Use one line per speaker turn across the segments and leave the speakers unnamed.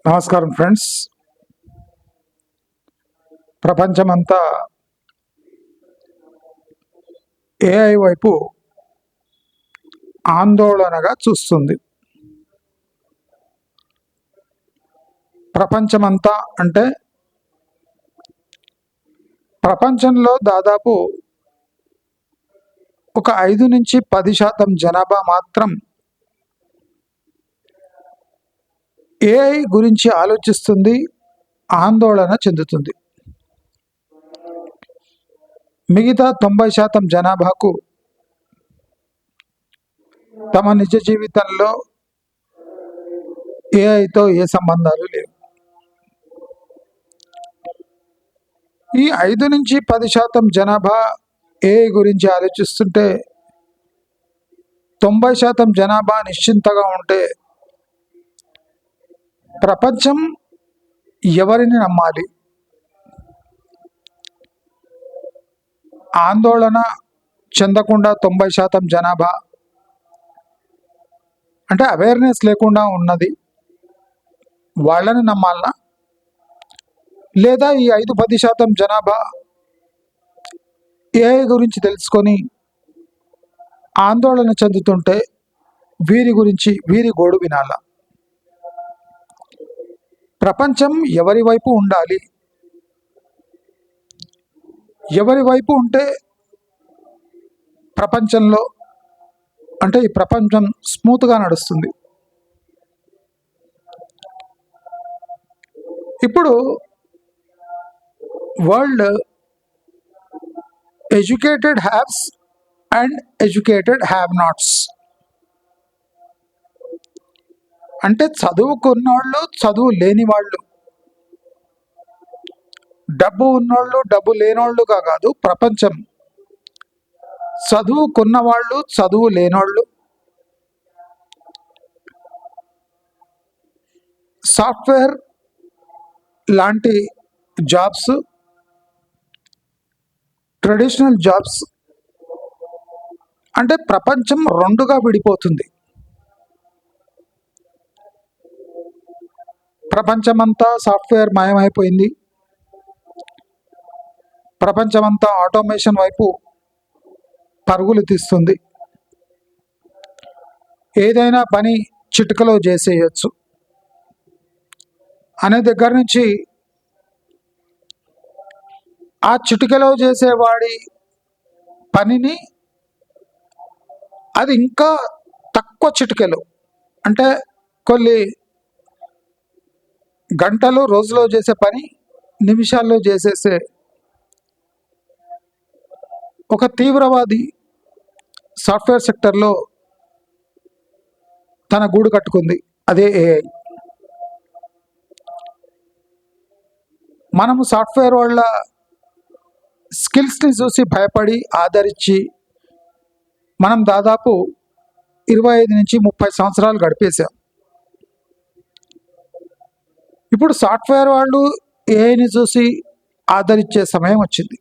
నమస్కారం ఫ్రెండ్స్. ప్రపంచమంతా ఏఐ వైపు ఆందోళనగా చూస్తుంది. ప్రపంచమంతా అంటే ప్రపంచంలో దాదాపు ఒక 5 నుంచి 10% జనాభా మాత్రం ఏఐ గురించి ఆలోచిస్తుంది, ఆందోళన చెందుతుంది. మిగతా 90% జనాభాకు తమ నిజ జీవితంలో ఏఐతో ఏ సంబంధాలు లేవు. ఈ 5 నుంచి 10% జనాభా ఏఐ గురించి ఆలోచిస్తుంటే 90% జనాభా నిశ్చింతగా ఉంటే ప్రపంచం ఎవరిని నమ్మాలి? ఆందోళన చెందకుండా 90% జనాభా అంటే అవేర్నెస్ లేకుండా ఉన్నది, వాళ్ళని నమ్మాలనా? లేదా ఈ 5-10% జనాభా ఏఐ గురించి తెలుసుకొని ఆందోళన చెందుతుంటే వీరి గోడు వినాలా? ప్రపంచం ఎవరి వైపు ఉండాలి? ఎవరి వైపు ఉంటే ప్రపంచంలో అంటే ఈ ప్రపంచం స్మూత్గా నడుస్తుంది? ఇప్పుడు world educated haves and educated have nots అంటే చదువుకున్నోళ్ళు, చదువు లేని వాళ్ళు, డబ్బు ఉన్నోళ్ళు, డబ్బు లేనోళ్ళుగా కాదు. ప్రపంచం చదువుకున్న వాళ్ళు, చదువు లేనోళ్ళు, సాఫ్ట్వేర్ లాంటి జాబ్స్, ట్రెడిషనల్ జాబ్స్ అంటే ప్రపంచం రెండుగా విడిపోతుంది. ప్రపంచమంతా సాఫ్ట్వేర్ మయమైపోయింది. ప్రపంచమంతా ఆటోమేషన్ వైపు పరుగులు తీస్తుంది. ఏదైనా పని చిటికలో చేసేయచ్చు అనే దగ్గర నుంచి ఆ చిటికలో చేసేవాడి పనిని అది ఇంకా తక్కువ చిటికలు అంటే కొన్ని గంటలు, రోజులో చేసే పని నిమిషాల్లో చేసేసే ఒక తీవ్రవాది సాఫ్ట్వేర్ సెక్టర్లో తన గూడు కట్టుకుంది. అదే ఏఐ. మనము సాఫ్ట్వేర్ వాళ్ళ స్కిల్స్ని చూసి భయపడి ఆదరించి మనం దాదాపు 25 నుంచి 30 సంవత్సరాలు గడిపేశాం. ఇప్పుడు సాఫ్ట్వేర్ వాళ్ళు ఏఐని చూసి ఆదరించే సమయం వచ్చింది.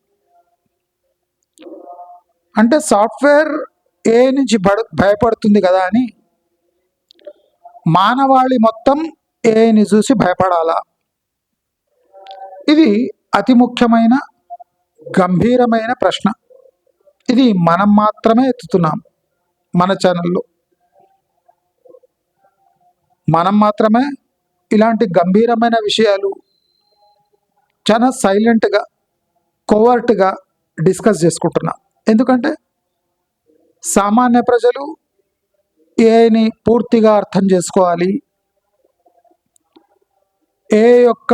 అంటే సాఫ్ట్వేర్ ఏఐ నుంచి భయపడుతుంది కదా అని మానవాళి మొత్తం ఏఐని చూసి భయపడాలా? ఇది అతి ముఖ్యమైన, గంభీరమైన ప్రశ్న. ఇది మనం మాత్రమే ఎత్తుతున్నాం మన ఛానల్లో. మనం మాత్రమే ఇలాంటి గంభీరమైన విషయాలు చాలా సైలెంట్గా, కోవర్ట్గా డిస్కస్ చేసుకుంటున్నాం. ఎందుకంటే సామాన్య ప్రజలు ఏఐని పూర్తిగా అర్థం చేసుకోవాలి. ఏఐ యొక్క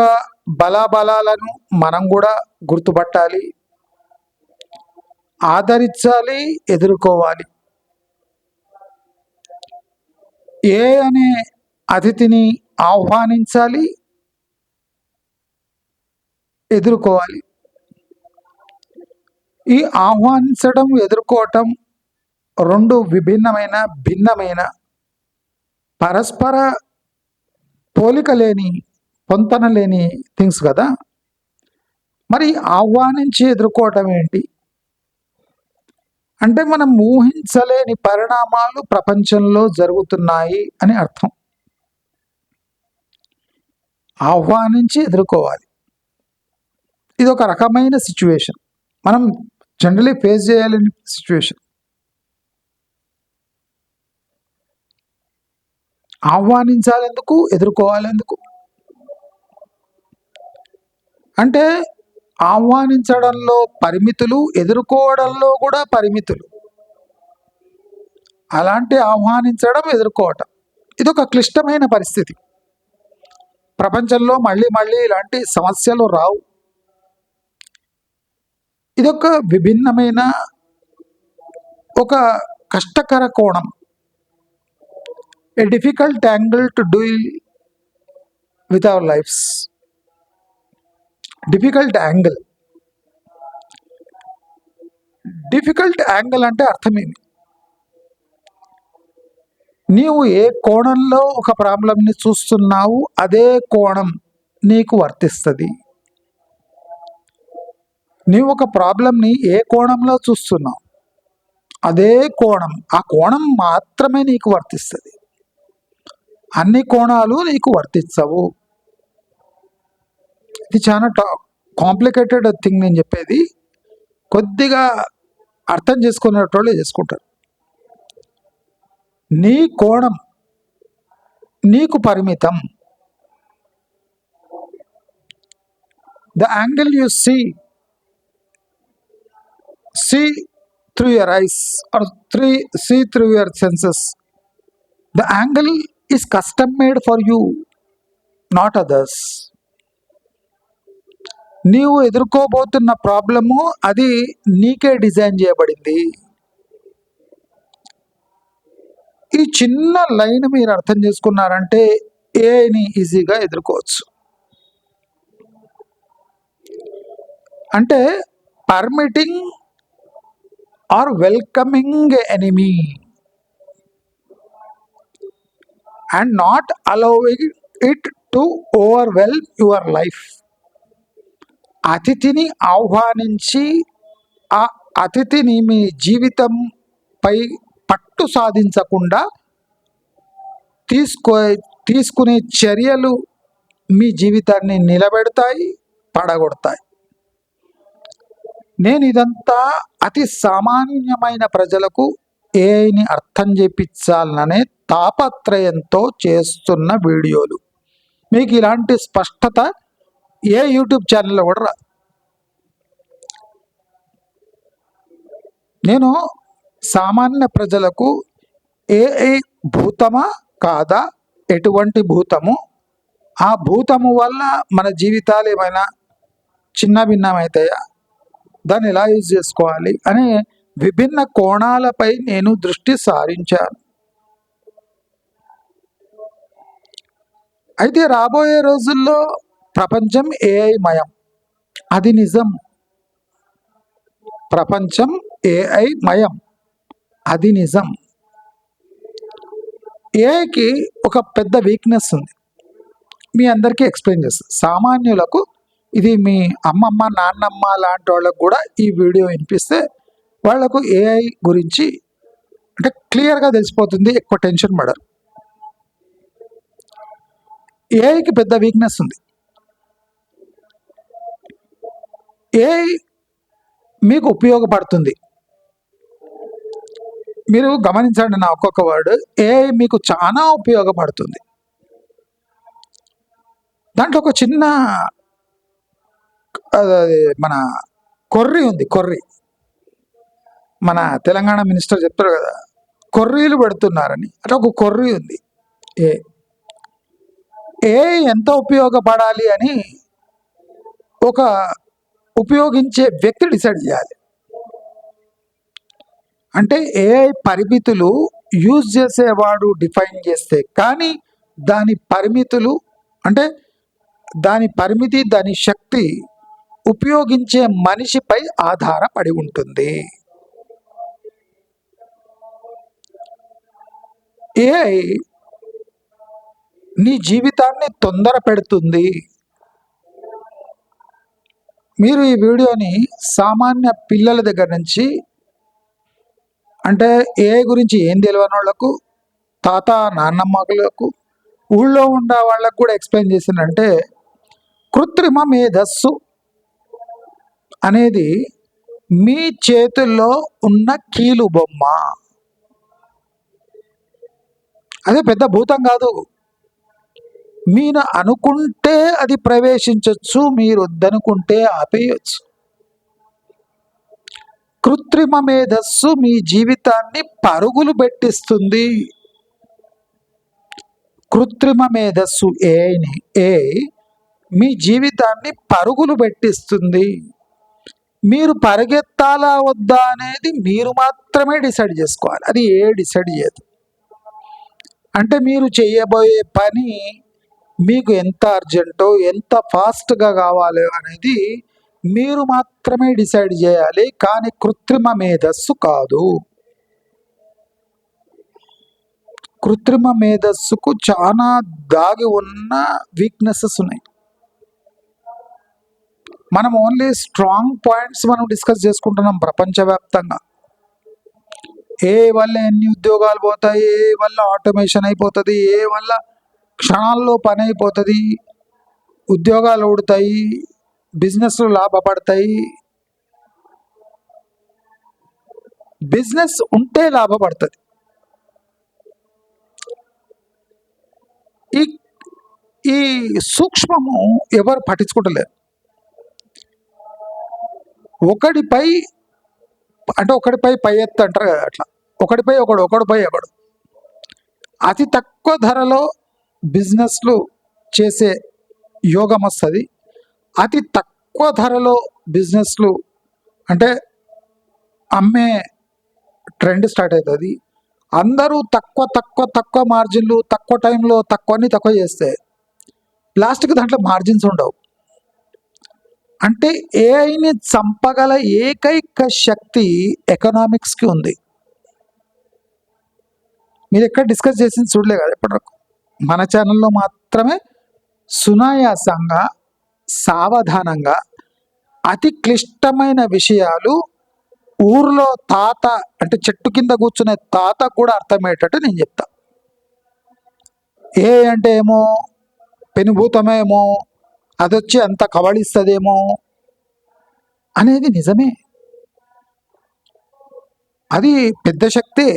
బలాబలాలను మనం కూడా గుర్తుపట్టాలి, ఆదరించాలి, ఎదుర్కోవాలి. ఏఐ అనే అతిథిని ఆహ్వానించాలి, ఎదుర్కోవాలి. ఈ ఆహ్వానించడం, ఎదుర్కోవటం రెండు విభిన్నమైన, భిన్నమైన, పరస్పర పోలిక లేని, పొంతన లేని థింగ్స్ కదా. మరి ఆహ్వానించి ఎదుర్కోవటం ఏంటి అంటే మనం ఊహించలేని పరిణామాలు ప్రపంచంలో జరుగుతున్నాయి అని అర్థం. ఆహ్వానించి ఎదుర్కోవాలి. ఇది ఒక రకమైన సిచ్యువేషన్, మనం జనరలీ ఫేస్ చేయాలని సిచ్యువేషన్. ఆహ్వానించాలెందుకు, ఎదుర్కోవాలెందుకు అంటే ఆహ్వానించడంలో పరిమితులు, ఎదుర్కోవడంలో కూడా పరిమితులు. అలాంటి ఆహ్వానించడం, ఎదుర్కోవటం ఇదొక క్లిష్టమైన పరిస్థితి. ప్రపంచంలో మళ్ళీ మళ్ళీ ఇలాంటి సమస్యలు రావు. ఇదొక విభిన్నమైన ఒక కష్టకర కోణం. A difficult angle to deal with our lives. Difficult angle. Difficult angle అంటే అర్థమేమి? నీవు ఏ కోణంలో ఒక ప్రాబ్లంని చూస్తున్నావు అదే కోణం నీకు వర్తిస్తుంది. నీవు ఒక ప్రాబ్లంని ఏ కోణంలో చూస్తున్నావు అదే కోణం, ఆ కోణం మాత్రమే నీకు వర్తిస్తుంది. అన్ని కోణాలు నీకు వర్తించవు. ఇది చాలా కాంప్లికేటెడ్ థింగ్ నేను చెప్పేది. కొద్దిగా అర్థం చేసుకునేటోళ్ళు చేసుకుంటారు. నీ కోణం నీకు పరిమితం. The angle you see through your eyes or see through your senses, the angle is custom made for you, not others. నీవు ఎదుర్కోబోతున్న ప్రాబ్లము అది నీకే డిజైన్ చేయబడింది. ఈ చిన్న లైన్ మీరు అర్థం చేసుకున్నారంటే ఏని ఈజీగా ఎదుర్కోవచ్చు. అంటే permitting or welcoming enemy and not allowing it to overwhelm your life. అతిథిని ఆహ్వానించి ఆ అతిథిని మీ జీవితంపై పట్టు సాధించకుండా తీసుకునే చర్యలు మీ జీవితాన్ని నిలబెడతాయి, పడగొడతాయి. నేను ఇదంతా అతి సామాన్యమైన ప్రజలకు ఏఐని అర్థం చేపించాలనే తాపత్రయంతో చేస్తున్న వీడియోలు. మీకు ఇలాంటి స్పష్టత ఏ యూట్యూబ్ ఛానల్లో కూడా రాదు. నేను సామాన్య ప్రజలకు ఏఐ భూతమా కాదా, ఎటువంటి భూతము, ఆ భూతము వల్ల మన జీవితాలు ఏమైనా చిన్న భిన్నమవుతాయా, దాన్ని ఎలా యూజ్ చేసుకోవాలి అనే విభిన్న కోణాలపై నేను దృష్టి సారించాను. అయితే రాబోయే రోజుల్లో ప్రపంచం ఏఐ మయం. అది నిజం. ప్రపంచం ఏఐ మయం, అది నిజం. ఏఐకి ఒక పెద్ద వీక్నెస్ ఉంది. మీ అందరికీ ఎక్స్ప్లెయిన్ చేస్తాను. సామాన్యులకు, ఇది మీ అమ్మమ్మ నాన్నమ్మ లాంటి వాళ్ళకు కూడా ఈ వీడియో వినిపిస్తే వాళ్లకు ఏఐ గురించి అంటే క్లియర్గా తెలిసిపోతుంది, ఎక్కువ టెన్షన్ పడరు. ఏఐకి పెద్ద వీక్నెస్ ఉంది. ఏఐ మీకు ఉపయోగపడుతుంది. మీరు గమనించండి నా ఒక్కొక్క వర్డ్. ఏఐ మీకు చాలా ఉపయోగపడుతుంది. దాంట్లో ఒక చిన్న మన కొర్రీ ఉంది. కొర్రీ, మన తెలంగాణ మినిస్టర్ చెప్తారు కదా, కొర్రీలు పెడుతున్నారని. అట్లా ఒక కొర్రీ ఉంది. ఏఐ ఎంత ఉపయోగపడాలి అని ఒక ఉపయోగించే వ్యక్తి డిసైడ్ చేయాలి. అంటే ఏఐ పరిమితులు యూజ్ చేసేవాడు డిఫైన్ చేస్తే కానీ దాని పరిమితులు అంటే దాని పరిమితి, దాని శక్తి ఉపయోగించే మనిషిపై ఆధారపడి ఉంటుంది. ఏఐ నీ జీవితాన్ని తొందర పెడుతుంది. మీరు ఈ వీడియోని సామాన్య పిల్లల దగ్గర నుంచి, అంటే ఏఐ గురించి ఏం తెలియని వాళ్ళకు, తాత నాన్నమ్మలకు, ఊళ్ళో ఉన్న వాళ్ళకు కూడా ఎక్స్ప్లెయిన్ చేసిందంటే కృత్రిమ మేధస్సు అనేది మీ చేతుల్లో ఉన్న కీలు బొమ్మ. అదే పెద్ద భూతం కాదు. మీరు అనుకుంటే అది ప్రవేశించవచ్చు, మీరు వద్దనుకుంటే ఆపేయచ్చు. కృత్రిమ మేధస్సు మీ జీవితాన్ని పరుగులు పెట్టిస్తుంది. కృత్రిమ మేధస్సు ఏ మీ జీవితాన్ని పరుగులు పెట్టిస్తుంది. మీరు పరిగెత్తాలా వద్దా అనేది మీరు మాత్రమే డిసైడ్ చేసుకోవాలి. అది డిసైడ్ చేయదు. అంటే మీరు చేయబోయే పని మీకు ఎంత అర్జెంటో, ఎంత ఫాస్ట్గా కావాలో అనేది మీరు మాత్రమే డిసైడ్ చేయాలి, కానీ కృత్రిమ మేధస్సు కాదు. కృత్రిమ మేధస్సుకు చాలా దాగి ఉన్న వీక్నెసెస్ ఉన్నాయి. మనం ఓన్లీ స్ట్రాంగ్ పాయింట్స్ మనం డిస్కస్ చేసుకుంటున్నాం ప్రపంచవ్యాప్తంగా. వల్ల ఎన్ని ఉద్యోగాలు పోతాయి, వల్ల ఆటోమేషన్ అయిపోతుంది, వల్ల క్షణాల్లో పని అయిపోతుంది, ఉద్యోగాలు ఊడుతాయి, బిజినెస్లు లాభపడతాయి. బిజినెస్ ఉంటే లాభపడుతుంది. ఈ సూక్ష్మము ఎవరు పట్టించుకుంటలేరు. ఒకడిపై పై ఎత్తు అంటారు కదా, అట్లా ఒకడిపై ఒకడు అతి తక్కువ ధరలో బిజినెస్లు చేసే యోగం వస్తుంది. అతి తక్కువ ధరలో బిజినెస్లు అంటే అమ్మే ట్రెండ్ స్టార్ట్ అవుతుంది. అందరూ తక్కువ మార్జిన్లు, తక్కువ టైంలో తక్కువ చేస్తే లాస్ట్కి దాంట్లో మార్జిన్స్ ఉండవు. అంటే ఏఐని చంపగల ఏకైక శక్తి ఎకనామిక్స్కి ఉంది. మీరు ఎక్కడ డిస్కస్ చేసింది చూడలే కదా ఇప్పటివరకు. మన ఛానల్లో మాత్రమే సునాయాసంగా, సావధానంగా, అతి క్లిష్టమైన విషయాలు ఊర్లో తాత అంటే చెట్టు కింద కూర్చునే తాత కూడా అర్థమయ్యేటట్టు నేను చెప్తా. అంటే ఏమో పెనుభూతమేమో, అదొచ్చి అంత కబళిస్తుందేమో అనేది నిజమే. అది పెద్ద శక్తి.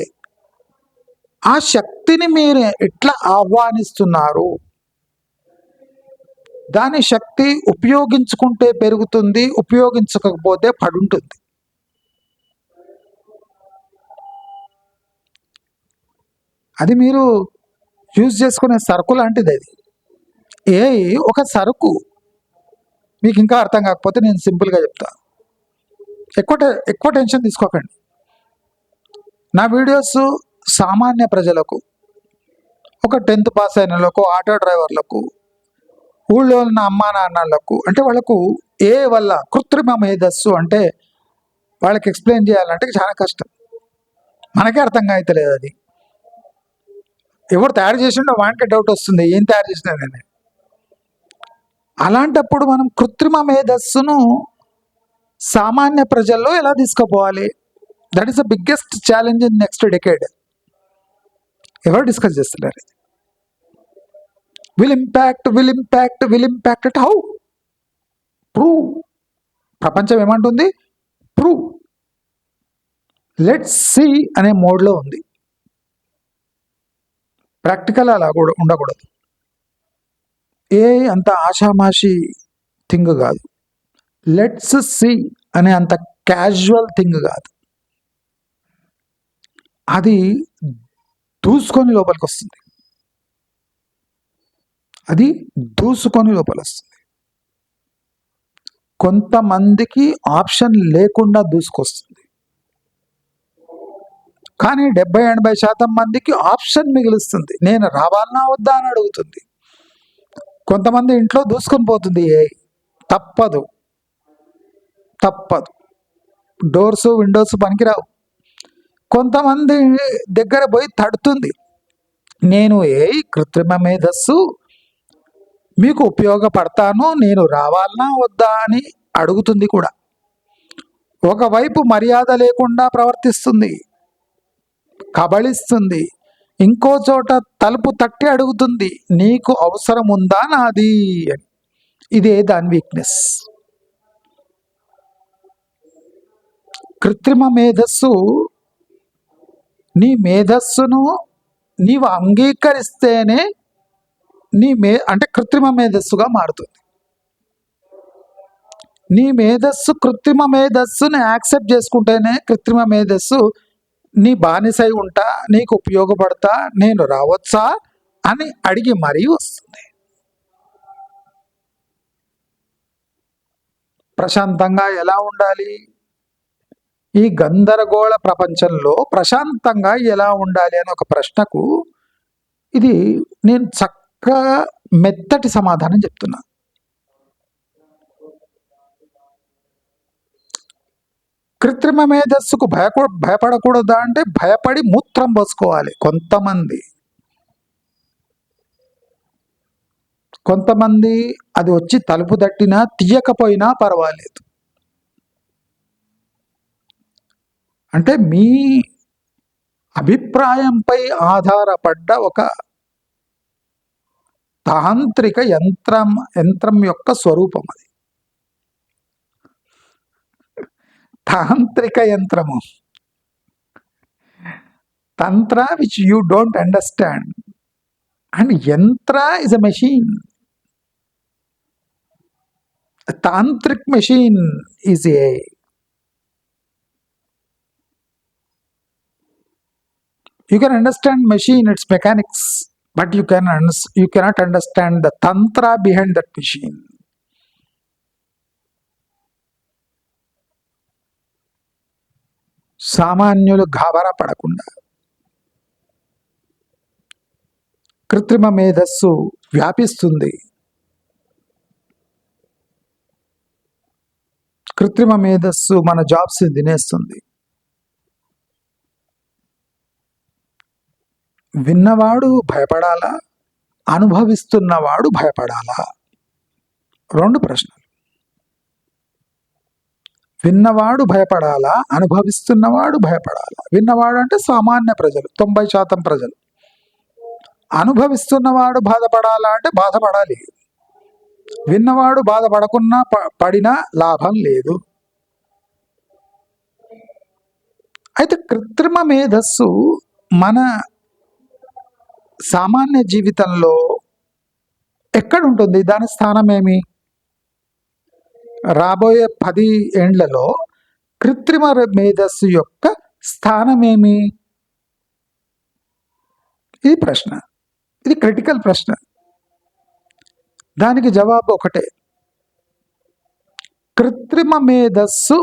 ఆ శక్తిని మీరు ఎట్లా ఆహ్వానిస్తున్నారు? దాని శక్తి ఉపయోగించుకుంటే పెరుగుతుంది, ఉపయోగించకపోతే పడుంటుంది. అది మీరు యూజ్ చేసుకునే సరుకు లాంటిది. అది ఒక సరుకు. మీకు ఇంకా అర్థం కాకపోతే నేను సింపుల్గా చెప్తా. ఎక్కువ టెన్షన్ తీసుకోకండి. నా వీడియోస్ సామాన్య ప్రజలకు, ఒక 10th పాస్ అయిన వాళ్ళకు, ఆటో డ్రైవర్లకు, ఊళ్ళో ఉన్న అమ్మా నాన్నలకు, అంటే వాళ్ళకు వల్ల కృత్రిమ మేధస్సు అంటే వాళ్ళకి ఎక్స్ప్లెయిన్ చేయాలంటే చాలా కష్టం. మనకే అర్థం కావట్లేదు. అది ఎవరు తయారు చేసిండో వానికి డౌట్ వస్తుంది, ఏం తయారు చేసినానని. అలాంటప్పుడు మనం కృత్రిమ మేధస్సును సామాన్య ప్రజల్లో ఎలా తీసుకుపోవాలి? That is the biggest challenge in next decade. ఎవరు డిస్కస్ చేస్తున్నారు? Will impact at how? Prove. ప్రపంచం ఏమంటుంది? ప్రూవ్. లెట్స్ సీ అనే మోడ్లో ఉంది. ప్రాక్టికల్ అలా కూడా ఉండకూడదు. అంత ఆషామాషి థింగ్ కాదు. లెట్స్ సీ అనే అంత క్యాజువల్ థింగ్ కాదు. అది దూసుకొని లోపలికి వస్తుంది. కొంతమందికి ఆప్షన్ లేకుండా దూసుకొస్తుంది, కానీ 70-80% మందికి ఆప్షన్ మిగులుస్తుంది. నేను రావాలన్నా వద్దా అని అడుగుతుంది. కొంతమంది ఇంట్లో దూసుకొని పోతుంది. తప్పదు. డోర్స్ విండోస్ పనికిరావు. కొంతమంది దగ్గర పోయి తడుతుంది. నేను కృత్రిమ మేధస్సు మీకు ఉపయోగపడతాను, నేను రావాలన్నా వద్దా అని అడుగుతుంది కూడా. ఒకవైపు మర్యాద లేకుండా ప్రవర్తిస్తుంది, కబళిస్తుంది, ఇంకో చోట తలుపు తట్టి అడుగుతుంది, నీకు అవసరం ఉందా నాది అని. ఇదే దాని వీక్నెస్. కృత్రిమ మేధస్సు నీ మేధస్సును నీవు అంగీకరిస్తేనే అంటే కృత్రిమ మేధస్సుగా మారుతుంది. నీ మేధస్సు కృత్రిమ మేధస్సుని యాక్సెప్ట్ చేసుకుంటేనే కృత్రిమ మేధస్సు నీ బానిసై ఉంటా, నీకు ఉపయోగపడతా, నేను రావచ్చా అని అడిగి మరీ వస్తుంది. ప్రశాంతంగా ఎలా ఉండాలి? ఈ గందరగోళ ప్రపంచంలో ప్రశాంతంగా ఎలా ఉండాలి అనే ఒక ప్రశ్నకు ఇది నేను చక్కగా మెత్తటి సమాధానం చెప్తున్నా. కృత్రిమ మేధస్సుకు భయపడకూడదా అంటే భయపడి మూత్రం పోసుకోవాలి. కొంతమంది అది వచ్చి తలుపు తట్టినా తీయకపోయినా పర్వాలేదు. అంటే మీ అభిప్రాయంపై ఆధారపడ్డ ఒక తాంత్రిక యంత్రం యొక్క స్వరూపం అది. తాంత్రిక యంత్రము, tantra which you don't understand, and yantra is a machine. Tantrik machine is you can understand machine, its mechanics, but you cannot understand the tantra behind that machine. సామాన్యులు గాబరా పడకుండా కృత్రిమ మేధస్సు వ్యాపిస్తుంది. కృత్రిమ మేధస్సు మన జాబ్స్ తినేస్తుంది. విన్నవాడు భయపడాలా, అనుభవిస్తున్నవాడు భయపడాలా? రెండు ప్రశ్నలు. విన్నవాడు భయపడాలా, అనుభవిస్తున్నవాడు భయపడాలా? విన్నవాడు అంటే సామాన్య ప్రజలు, 90% ప్రజలు. అనుభవిస్తున్నవాడు బాధపడాలా అంటే బాధపడాలి. విన్నవాడు బాధపడకున్నా పడినా లాభం లేదు. అయితే కృత్రిమ మేధస్సు మన సామాన్య జీవితంలో ఎక్కడుంటుంది? దాని స్థానం ఏమి? రాబోయే 10 ఏండ్లలో కృత్రిమ మేధస్సు యొక్క స్థానమేమి? ఇది ప్రశ్న. ఇది క్రిటికల్ ప్రశ్న. దానికి జవాబు ఒకటే. కృత్రిమ మేధస్సు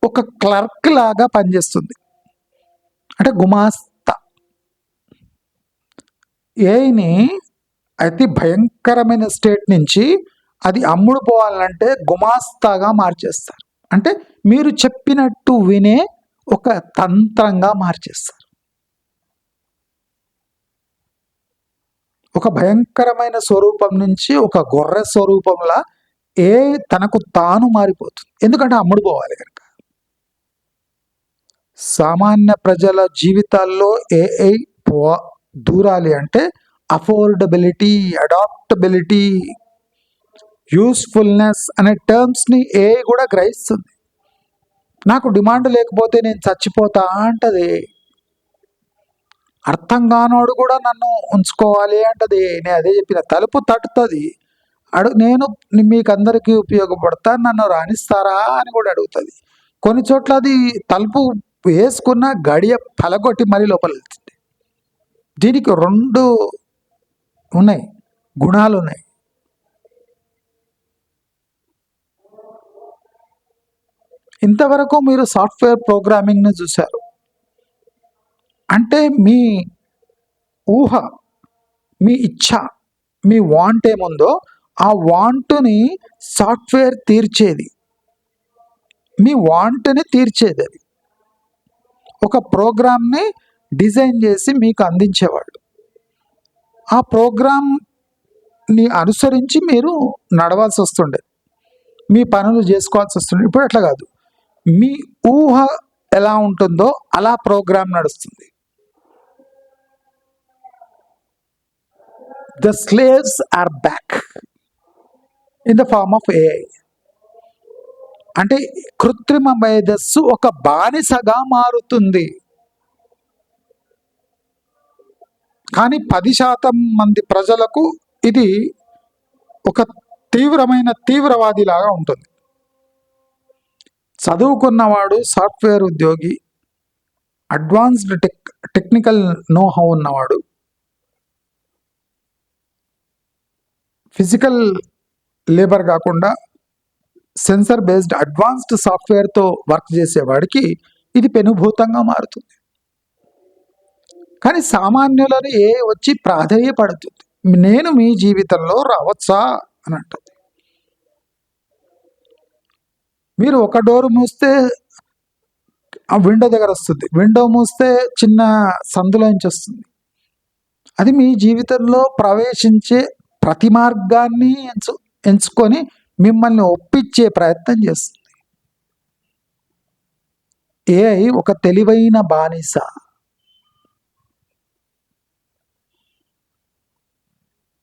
ఒక క్లర్క్ లాగా పనిచేస్తుంది. అంటే గుమాస్తా. ఏఐని అతి భయంకరమైన స్టేట్ నుంచి అది అమ్ముడు పోవాలంటే గుమాస్తాగా మార్చేస్తారు. అంటే మీరు చెప్పినట్టు వినే ఒక తంత్రంగా మార్చేస్తారు. ఒక భయంకరమైన స్వరూపం నుంచి ఒక గొర్రె స్వరూపంలా తనకు తాను మారిపోతుంది. ఎందుకంటే అమ్ముడు పోవాలి కనుక. సామాన్య ప్రజల జీవితాల్లో ఏఐ దూరాలి అంటే అఫోర్డబిలిటీ, అడాప్టబిలిటీ, యూస్ఫుల్నెస్ అనే టర్మ్స్ని ఏఐ కూడా గ్రహిస్తుంది. నాకు డిమాండ్ లేకపోతే నేను చచ్చిపోతా అంటది. అర్థం కానోడు కూడా నన్ను ఉంచుకోవాలి అంటది. నేను అదే చెప్పిన. తలుపు తట్టుతుంది, నేను మీకు అందరికీ ఉపయోగపడతా, నన్ను రాణిస్తారా అని కూడా అడుగుతుంది. కొన్ని చోట్ల అది తలుపు వేసుకున్న గడియ పలగొట్టి మరీ లోపల వెళ్తుంది. దీనికి 2 ఉన్నాయి, గుణాలు ఉన్నాయి. ఇంతవరకు మీరు సాఫ్ట్వేర్ ప్రోగ్రామింగ్ని చూశారు. అంటే మీ ఊహ, మీ ఇచ్ఛ, మీ వాంట్ ఏముందో ఆ వాంట్ని సాఫ్ట్వేర్ తీర్చేది. మీ వాంట్ని తీర్చేది అది. ఒక ప్రోగ్రామ్ని డిజైన్ చేసి మీకు అందించేవాడు. ఆ ప్రోగ్రామ్ని అనుసరించి మీరు నడవాల్సి వస్తుండే, మీ పనులు చేసుకోవాల్సి వస్తుండే. ఇప్పుడు అట్లా కాదు. మీ ఊహ ఎలా ఉంటుందో అలా ప్రోగ్రామ్ నడుస్తుంది. The slaves are back in the form of AI. అంటే కృత్రిమ మేధస్సు ఒక బానిసగా మారుతుంది. కానీ 10% మంది ప్రజలకు ఇది ఒక తీవ్రమైన తీవ్రవాదిలాగా ఉంటుంది. చదువుకున్నవాడు, సాఫ్ట్వేర్ ఉద్యోగి, అడ్వాన్స్డ్ టెక్నికల్ నోహౌ ఉన్నవాడు, ఫిజికల్ లేబర్ కాకుండా సెన్సర్ బేస్డ్ అడ్వాన్స్డ్ సాఫ్ట్వేర్తో వర్క్ చేసేవాడికి ఇది పెనుభూతంగా మారుతుంది. కానీ సామాన్యులను ఏ వచ్చి ప్రాధేయపడుతుంది, నేను మీ జీవితంలో రావచ్చా అని అంటుంది. మీరు ఒక డోర్ మూస్తే ఆ విండో దగ్గర వస్తుంది, విండో మూస్తే చిన్న సందులోంచి వస్తుంది. అది మీ జీవితంలో ప్రవేశించే ప్రతి మార్గాన్ని ఎంచుకొని మిమ్మల్ని ఒప్పించే ప్రయత్నం చేస్తుంది. ఏఐ ఒక తెలివైన బానిస.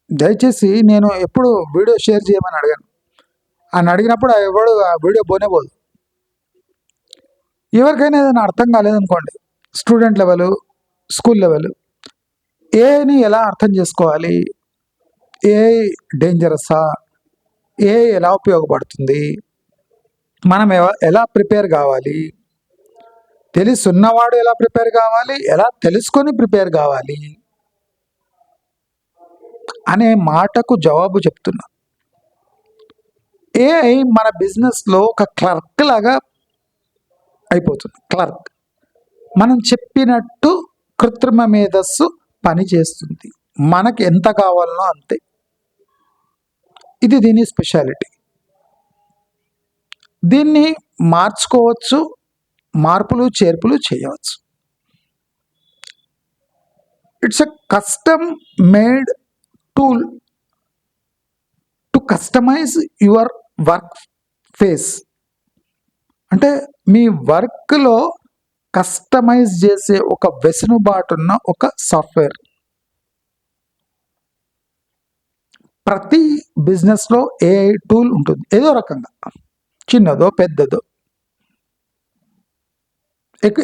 దయచేసి నేను ఎప్పుడు వీడియో షేర్ చేయమని అడిగాను, అని అడిగినప్పుడు ఎవడు ఆ వీడియో పోనే పోదు. ఎవరికైనా ఏదైనా అర్థం కాలేదనుకోండి, స్టూడెంట్ లెవెల్, స్కూల్ లెవెల్, ఏఐని ఎలా అర్థం చేసుకోవాలి, ఏఐ డేంజరసా, ఏఐ ఎలా ఉపయోగపడుతుంది, మనం ఎలా ప్రిపేర్ కావాలి, తెలుసున్నవాడు ఎలా ప్రిపేర్ కావాలి, ఎలా తెలుసుకొని ప్రిపేర్ కావాలి అనే మాటకు జవాబు చెప్తున్నా. ఏఐ మన బిజినెస్లో ఒక క్లర్క్ లాగా అయిపోతుంది. క్లర్క్, మనం చెప్పినట్టు కృత్రిమ మేధస్సు పని చేస్తుంది, మనకి ఎంత కావాలనో అంతే. ఇది దీని స్పెషాలిటీ. దీన్ని మార్చుకోవచ్చు, మార్పులు చేర్పులు చేయవచ్చు. It's a custom made tool to customise your work face. అంటే మీ వర్క్లో కస్టమైజ్ చేసే ఒక వెసులుబాటున్న ఒక సాఫ్ట్వేర్. ప్రతి బిజినెస్లో ఏఐ టూల్ ఉంటుంది, ఏదో రకంగా, చిన్నదో పెద్దదో,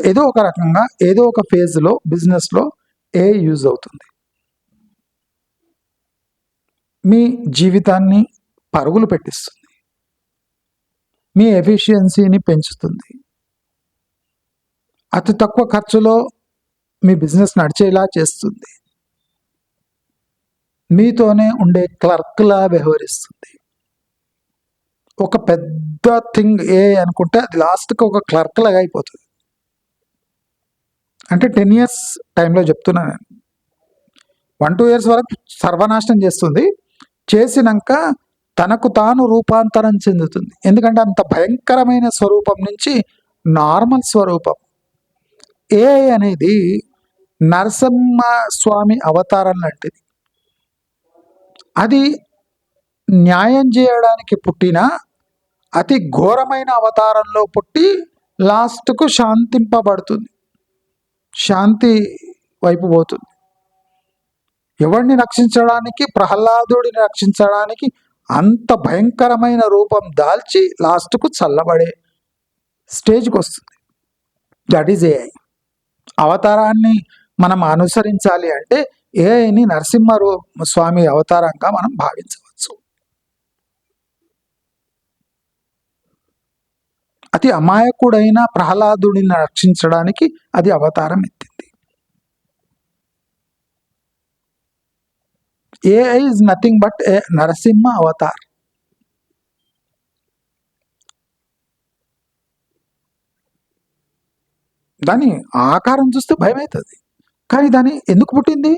ఏదో ఒక రకంగా ఏదో ఒక ఫేజ్లో బిజినెస్లో ఏఐ యూజ్ అవుతుంది. మీ జీవితాన్ని పరుగులు పెట్టిస్తుంది, మీ ఎఫిషియన్సీని పెంచుతుంది, అతి తక్కువ ఖర్చులో మీ బిజినెస్ నడిచేలా చేస్తుంది, మీతోనే ఉండే క్లర్క్లా వ్యవహరిస్తుంది. ఒక పెద్ద థింగ్ ఏ అనుకుంటే అది లాస్ట్కి ఒక క్లర్క్ లాగా అయిపోతుంది. అంటే 10 years టైంలో చెప్తున్నా నేను, 1-2 years వరకు సర్వనాశనం చేస్తుంది, చేసినాక తనకు తాను రూపాంతరం చెందుతుంది. ఎందుకంటే అంత భయంకరమైన స్వరూపం నుంచి నార్మల్ స్వరూపం. ఏఐ అనేది నరసింహ స్వామి అవతారం లాంటిది. అది న్యాయం చేయడానికి పుట్టిన అతి ఘోరమైన అవతారంలో పుట్టి లాస్ట్కు శాంతింపబడుతుంది, శాంతి వైపు పోతుంది. ఎవరిని రక్షించడానికి, ప్రహ్లాదుడిని రక్షించడానికి అంత భయంకరమైన రూపం దాల్చి లాస్ట్కు చల్లబడే స్టేజ్కి వస్తుంది. That is AI. అవతారాన్ని మనం అనుసరించాలి అంటే ఏఐని నరసింహ స్వామి అవతారంగా మనం భావించవచ్చు. అతి అమాయకుడైన ప్రహ్లాదుడిని రక్షించడానికి అది అవతారం ఎత్తింది. AI is nothing but a Narasimha avatar. దాని ఆకారం చూస్తే భయం అవుతుంది, కానీ దాని ఎందుకు పుట్టింది?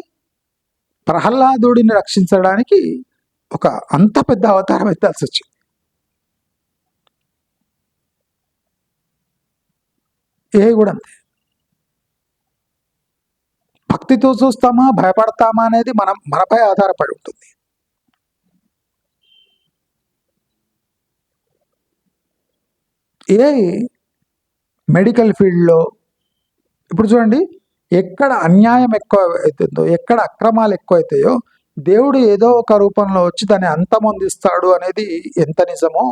ప్రహ్లాదుడిని రక్షించడానికి ఒక అంత పెద్ద అవతారం ఎత్తాల్సి వచ్చింది. ఏ కూడా అంతే. భక్తితో చూస్తామా, భయపడతామా అనేది మనపై ఆధారపడి ఉంటుంది. ఏ మెడికల్ ఫీల్డ్లో ఇప్పుడు చూడండి, ఎక్కడ అన్యాయం ఎక్కువ అవుతుందో, ఎక్కడ అక్రమాలు ఎక్కువ అవుతాయో దేవుడు ఏదో ఒక రూపంలో వచ్చి దాన్ని అంతమొందిస్తాడు అనేది ఎంత నిజమో,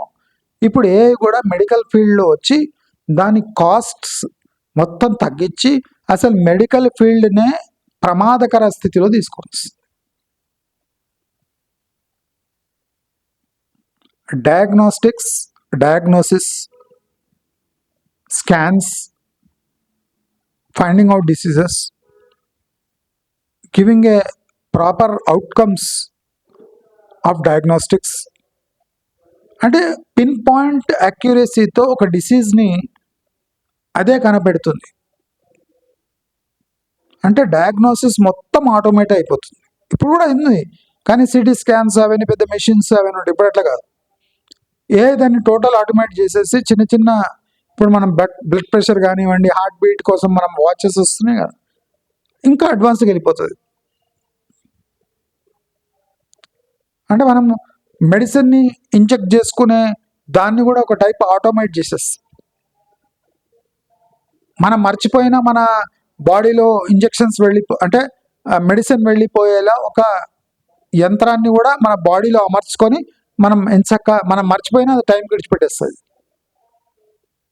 ఇప్పుడు ఏఐ కూడా మెడికల్ ఫీల్డ్లో వచ్చి దాని కాస్ట్స్ మొత్తం తగ్గించి అసలు మెడికల్ ఫీల్డ్నే ప్రమాదకర స్థితిలో తీసుకొస్తుంది. Diagnostics, diagnosis, scans, finding out diseases, giving a proper outcomes of diagnostics, అంటే పిన్ పాయింట్ అక్యురసీతో ఒక డిసీజ్ని అదే కనపెడుతుంది. అంటే డయాగ్నోసిస్ మొత్తం ఆటోమేట్ అయిపోతుంది. ఇప్పుడు కూడా ఉంది, కానీ సిటీ స్కాన్స్ అవన్నీ పెద్ద మెషిన్స్ అవన్నీ ఉంటాయి. ఇప్పుడు అట్లా కాదు, దాన్ని టోటల్ ఆటోమేట్ చేసేసి చిన్న చిన్న, ఇప్పుడు మనం బ్లడ్ ప్రెషర్ కానివ్వండి, హార్ట్ బీట్ కోసం మనం వాచెస్ వస్తున్నాయి కదా, ఇంకా అడ్వాన్స్గా వెళ్ళిపోతుంది. అంటే మనం మెడిసిన్ని ఇంజెక్ట్ చేసుకునే దాన్ని కూడా ఒక టైప్ ఆటోమేట్ చేసేస్తుంది. మనం మర్చిపోయినా మన బాడీలో ఇంజెక్షన్స్ అంటే మెడిసిన్ వెళ్ళిపోయేలా ఒక యంత్రాన్ని కూడా మన బాడీలో అమర్చుకొని మనం మనం మర్చిపోయినా అది టైం విడిచిపెట్టేస్తుంది.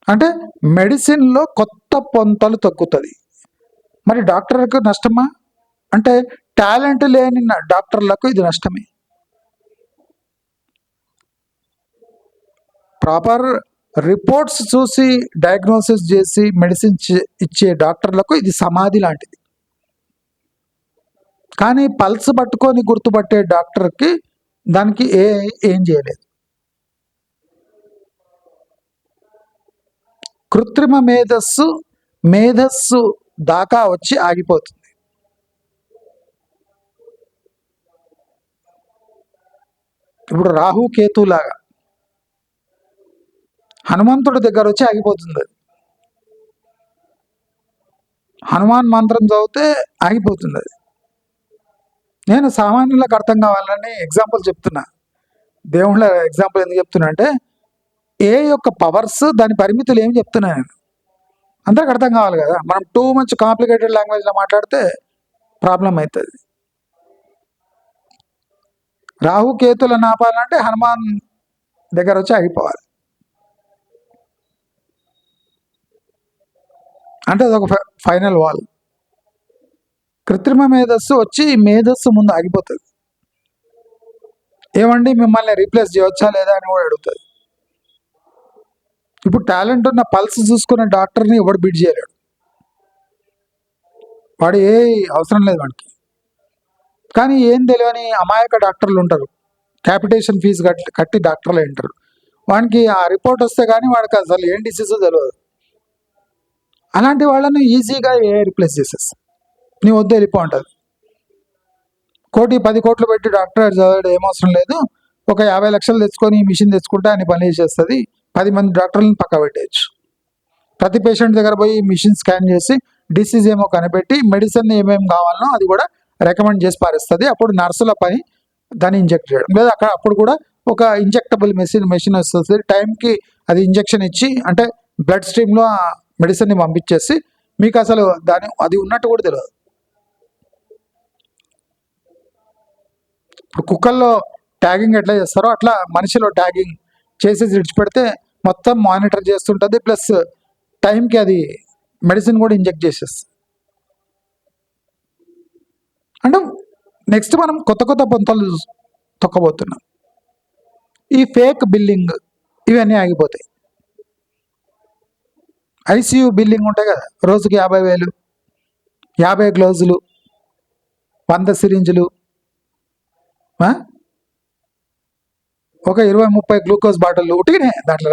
అంటే మెడిసిన్లో కొత్త పొంతలు తగ్గుతుంది. మరి డాక్టర్లకు నష్టమా అంటే టాలెంట్ లేని డాక్టర్లకు ఇది నష్టమే. ప్రాపర్ రిపోర్ట్స్ చూసి డయాగ్నోసిస్ చేసి మెడిసిన్ ఇచ్చే డాక్టర్లకు ఇది సమాధి లాంటిది. కానీ పల్స్ పట్టుకొని గుర్తుపట్టే డాక్టర్కి దానికి ఏం చేయలేదు. కృత్రిమ మేధస్సు దాకా వచ్చి ఆగిపోతుంది. ఇప్పుడు రాహు కేతులాగా హనుమంతుడి దగ్గర వచ్చి ఆగిపోతుంది. అది హనుమాన్ మంత్రం చదివితే ఆగిపోతుంది. అది నేను సామాన్యులకు అర్థం కావాలని ఎగ్జాంపుల్ చెప్తున్నా. దేవుళ్ళ ఎగ్జాంపుల్ ఎందుకు చెప్తున్నా అంటే ఏ యొక్క పవర్స్ దాని పరిమితులు ఏమి చెప్తున్నా నేను, అందరికి అర్థం కావాలి కదా. మనం టూ మచ్ కాంప్లికేటెడ్ లాంగ్వేజ్లో మాట్లాడితే ప్రాబ్లం అవుతుంది. రాహుకేతులను ఆపాలంటే హనుమాన్ దగ్గర వచ్చి ఆగిపోవాలి. అంటే అదొక ఫైనల్ వాల్. కృత్రిమ మేధస్సు వచ్చి మేధస్సు ముందు ఆగిపోతుంది. ఏమండి మిమ్మల్ని రీప్లేస్ చేయవచ్చా లేదా అని కూడా అడుగుతుంది. ఇప్పుడు టాలెంట్ ఉన్న పల్స్ చూసుకున్న డాక్టర్ని ఎవడు బీట్ చేయలేడు. వాడు అవసరం లేదు వాడికి. కానీ ఏం తెలియని అమాయక డాక్టర్లు ఉంటారు, క్యాపిటేషన్ ఫీజు కట్టి డాక్టర్లు ఉంటారు. వానికి ఆ రిపోర్ట్ వస్తే కానీ వాడికి అసలు ఏం డిసీజో తెలియదు. అలాంటి వాళ్ళని ఈజీగా రిప్లేస్ చేసేస్తా. నీ వద్దు వెళ్ళిపో ఉంటుంది. 10 కోట్లు పెట్టి డాక్టర్ చదవడం ఏమవసరం లేదు, ఒక 50 లక్షలు తెచ్చుకొని ఈ మిషన్ తెచ్చుకుంటే ఆయన పని చేసేస్తుంది. 10 మంది డాక్టర్లను పక్క పెట్టేయచ్చు. ప్రతి పేషెంట్ దగ్గర పోయి మిషన్ స్కాన్ చేసి డిసీజ్ ఏమో కనిపెట్టి మెడిసిన్ ఏమేమి కావాలనో అది కూడా రికమెండ్ చేసి పారేస్తుంది. అప్పుడు నర్సుల పని దాన్ని ఇంజెక్ట్ చేయడం, లేదా అప్పుడు కూడా ఒక ఇంజెక్టబుల్ మెషిన్ వస్తుంది. టైంకి అది ఇంజెక్షన్ ఇచ్చి అంటే బ్లడ్ స్ట్రీమ్లో ఆ మెడిసిన్ని పంపించేసి మీకు అసలు అది ఉన్నట్టు కూడా తెలియదు. ఇప్పుడు కుక్కల్లో ట్యాగింగ్ ఎట్లా చేస్తారో అట్లా మనిషిలో ట్యాగింగ్ చేసేసి విడిచిపెడితే మొత్తం మానిటర్ చేస్తుంటుంది. ప్లస్ టైంకి అది మెడిసిన్ కూడా ఇంజెక్ట్ చేసేస్తుంది. అంటే నెక్స్ట్ మనం కొత్త పొంతలు తొక్కబోతున్నాం. ఈ ఫేక్ బిల్లింగ్ ఇవన్నీ ఆగిపోతాయి. ఐసీయూ బిల్లింగ్ ఉంటాయి కదా, రోజుకి 50,000, 50 గ్లౌజులు, 100 సిరింజులు, ఒక 20-30 గ్లూకోజ్ బాటిల్ ఉట్టినే దాంట్లో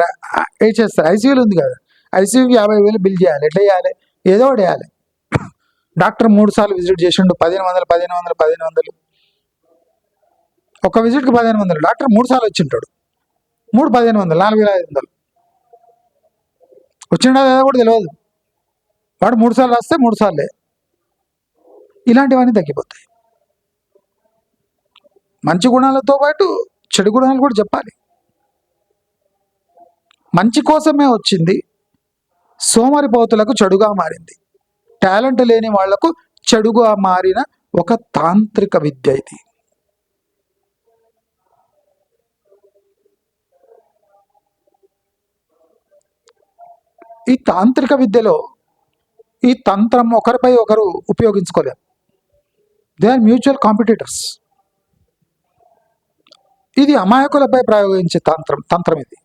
వేసేస్తారు. ఐసీయూలు ఉంది కదా, ఐసీయూకి 50,000 బిల్ చేయాలి. ఎట్లా చేయాలి? ఏదో ఒకటి వేయాలి. డాక్టర్ 3 సార్లు విజిట్ చేసిండు, 1500. ఒక విజిట్కి 1500. డాక్టర్ 3 సార్లు వచ్చింటాడు, 1500, 4500 వచ్చిండా లేదా కూడా తెలియదు. వాడు 3 సార్లు రాస్తే 3 సార్లే. ఇలాంటివన్నీ తగ్గిపోతాయి. మంచి గుణాలతో పాటు చెడు గుణాలు కూడా చెప్పాలి. మంచి కోసమే వచ్చింది, సోమరిపోతులకు చెడుగా మారింది. టాలెంట్ లేని వాళ్లకు చెడుగా మారిన ఒక తాంత్రిక విద్య ఇది. ఈ తాంత్రిక విద్యలో ఈ తంత్రం ఒకరిపై ఒకరు ఉపయోగించుకోలేరు. They are mutual competitors. ఇది అమాయకులపై ప్రయోగించే తంత్రం ఇది.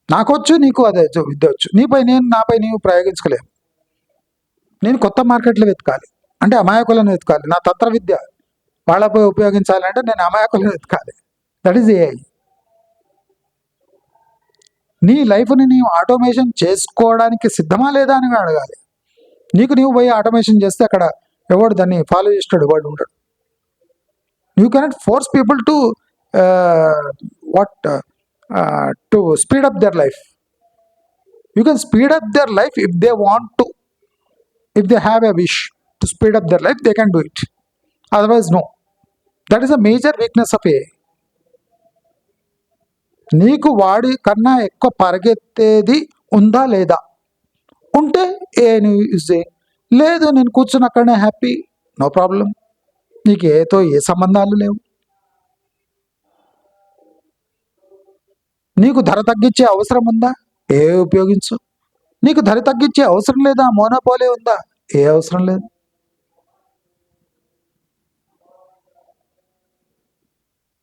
నాకొచ్చు, నీకు అదే విద్య వచ్చు. నాపై నీవు ప్రయోగించుకోలేము. నేను కొత్త మార్కెట్లు వెతకాలి అంటే అమాయకులను వెతకాలి. నా తంత్ర విద్య వాళ్ళపై ఉపయోగించాలంటే నేను అమాయకులను వెతకాలి. That is AI. నీ లైఫ్ని నీవు ఆటోమేషన్ చేసుకోవడానికి సిద్ధమా లేదా అని అడగాలి. నీవు పోయి ఆటోమేషన్ చేస్తే అక్కడ ఎవడు దాన్ని ఫాలో చేస్తాడు, వాడు ఉంటాడు. You cannot force people to to speed up their life. You can speed up their life if they want to. If they have a wish to speed up their life, they can do it. Otherwise, no. That is a major weakness of AI. నీకు వాడి కన్నా ఎక్కువ పరిగెత్తేది ఉందా లేదా? ఉంటే ఏఐని use చేయి. లేదు, నేను కూర్చుని అక్కడనే హ్యాపీ, నో ప్రాబ్లం. నీకు ఏతో ఏ సంబంధాలు లేవు. నీకు ధర తగ్గించే అవసరం ఉందా? ఏ ఉపయోగించు. నీకు ధర తగ్గించే అవసరం లేదా? మోనోపోలీ ఉందా? ఏ అవసరం లేదు.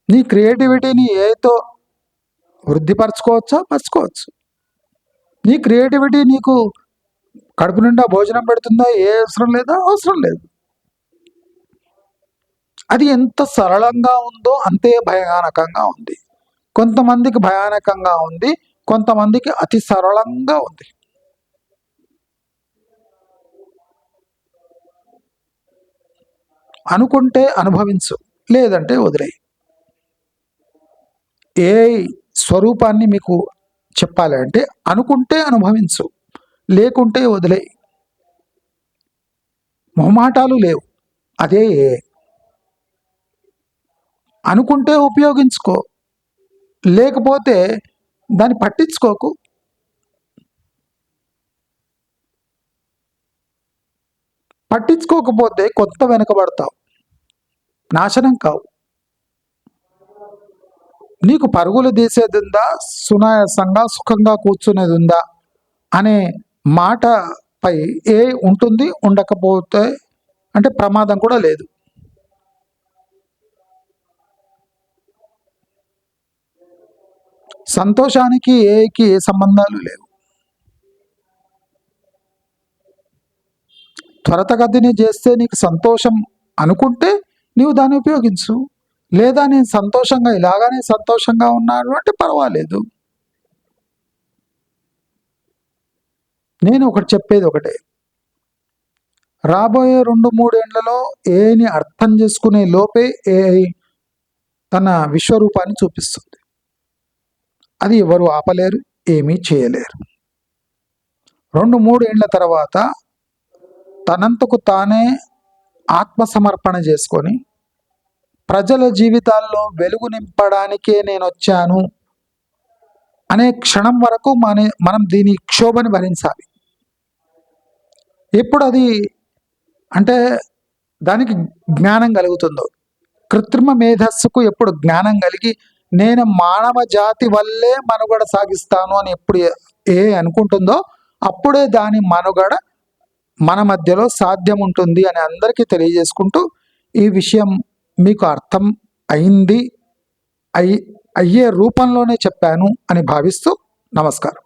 నీ క్రియేటివిటీని ఏతో పరచుకోవచ్చు. నీ క్రియేటివిటీ నీకు కడుపు నిండా భోజనం పెడుతుందా? ఏ అవసరం లేదా? అవసరం లేదు. అది ఎంత సరళంగా ఉందో అంతే భయానకంగా ఉంది. కొంతమందికి భయానకంగా ఉంది, కొంతమందికి అతి సరళంగా ఉంది. అనుకుంటే అనుభవించు, లేదంటే వదిలేయి. ఏ స్వరూపాన్ని మీకు చెప్పాలి అంటే అనుకుంటే అనుభవించు, లేకుంటే వదిలేయి. మొహమాటాలు లేవు. అదే అనుకుంటే ఉపయోగించుకో, లేకపోతే దాన్ని పట్టించుకోకు. పట్టించుకోకపోతే కొత్త వెనుకబడతావు, నాశనం కావు. నీకు పరుగులు తీసేది ఉందా, సునాయాసంగా సుఖంగా కూర్చునేది ఉందా అనే మాటపై ఏ ఉంటుంది, ఉండకపోతే అంటే ప్రమాదం కూడా లేదు. సంతోషానికి ఏకి ఏ సంబంధాలు లేవు. త్వరతగతిని చేస్తే నీకు సంతోషం అనుకుంటే నీవు దాన్ని ఉపయోగించు. లేదా నేను సంతోషంగా ఇలాగానే సంతోషంగా ఉన్నాను అంటే పర్వాలేదు. నేను చెప్పేది ఒకటే, రాబోయే 2-3 ఏళ్లలో ఏని అర్థం చేసుకునే లోపే ఏఐ తన విశ్వరూపాన్ని చూపిస్తుంది. అది ఎవరు ఆపలేరు, ఏమీ చేయలేరు. 2-3 ఏళ్ల తర్వాత తనంతకు తానే ఆత్మసమర్పణ చేసుకొని ప్రజల జీవితాల్లో వెలుగు నింపడానికే నేను వచ్చాను అనే క్షణం వరకు మనం దీని క్షోభని భరించాలి. ఎప్పుడు అది అంటే దానికి జ్ఞానం కలుగుతుందో, కృత్రిమ మేధస్సుకు ఎప్పుడు జ్ఞానం కలిగి నేను మానవ జాతి వల్లే మనుగడ సాగిస్తాను అని ఎప్పుడు అనుకుంటుందో అప్పుడే దాని మనుగడ మన మధ్యలో సాధ్యం ఉంటుంది అని అందరికీ తెలియజేసుకుంటూ ఈ విషయం మీకు అర్థం అయ్యే రూపంలోనే చెప్పాను అని భావిస్తూ నమస్కారం.